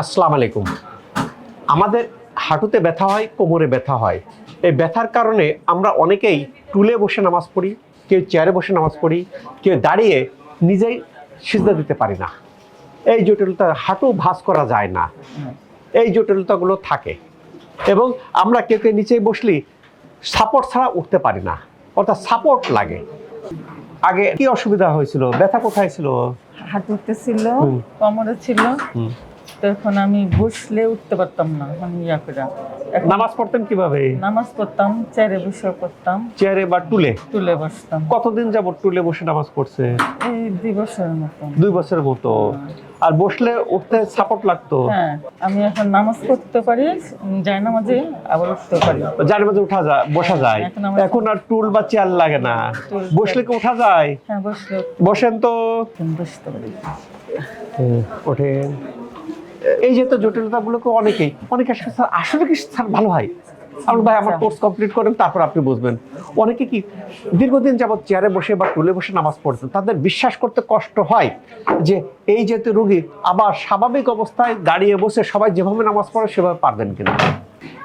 আসসালামু আলাইকুম। আমাদের হাঁটুতে ব্যথা হয়, কোমরে ব্যথা হয়। এই ব্যথার কারণে আমরা অনেকেই টুলে বসে নামাজ পড়ি, কেউ চেয়ারে বসে নামাজ পড়ি, কেউ দাঁড়িয়ে নিজেই সিজদা দিতে পারি না। এই জটিলতা, হাঁটু ভাঁজ করা যায় না, এই জটিলতাগুলো থাকে। এবং আমরা কেউ কেউ নিচেই বসলি সাপোর্ট ছাড়া উঠতে পারি না, অর্থাৎ সাপোর্ট লাগে। আগে কি অসুবিধা হয়েছিল? ব্যথা কোথায় ছিল? হাঁটুতে ছিল, কোমরে ছিল। তখন আমি বসলে উঠতে পারতাম না, মানে ইয়া করে। নামাজ পড়তেন কিভাবে? নামাজ পড়তাম চেয়ারে বসে পড়তাম, চেয়ারে বা টুলে? তুলে বসতাম। কতদিন যাবত টুলে বসে নামাজ পড়ছে? এই 2 বছরের মতো। 2 বছরের মতো। আর বসলে উঠতে সাপোর্ট লাগতো? হ্যাঁ, আমি এখন নামাজ পড়তে পারি, যাই নামাজে আবার উঠতে পারি। যার মধ্যে উঠা যায়, বসা যায়। এখন আর টুল বা চেয়ার লাগে না, বসলে কি উঠা যায়? হ্যাঁ, বসলে বসেন তো, বসতে পারি। ওঠেন। এই যে তো জটিলতাগুলোকে অনেকে আসলে কি স্যার ভালো হয়? আমার ভাই, আমার কোর্স কমপ্লিট করেন, তারপর আপনি বুঝবেন। অনেকে কি দীর্ঘদিন যাবত চেয়ারে বসে বা টুলে বসে নামাজ পড়ছেন, তাদের বিশ্বাস করতে কষ্ট হয় যে এই যেহেতু রোগী আবার স্বাভাবিক অবস্থায় দাঁড়িয়ে বসে সবাই যেভাবে নামাজ পড়ে সেভাবে পারবেন কিনা।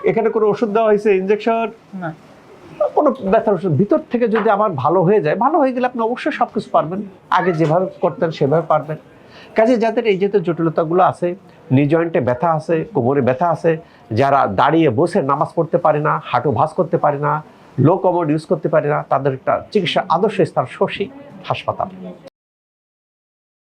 এখানে কোনো ওষুধ দেওয়া হয়েছে, ইনজেকশন না, কোনো ব্যথার ওষুধ ভিতর থেকে যদি আমার ভালো হয়ে যায়, ভালো হয়ে গেলে আপনি অবশ্যই সব কিছু পারবেন, আগে যেভাবে করতেন সেভাবে পারবেন। কাজে যাদের এই যে জটিলতাগুলো আছে, নি জয়েন্টে ব্যথা আছে, কোমরে ব্যথা আছে, যারা দাঁড়িয়ে বসে নামাজ পড়তে পারে না, হাঁটু ভাঁজ করতে পারে না, লো কমোড ইউজ করতে পারে না, তাদের একটা চিকিৎসা আদর্শ স্থান শশী হাসপাতাল।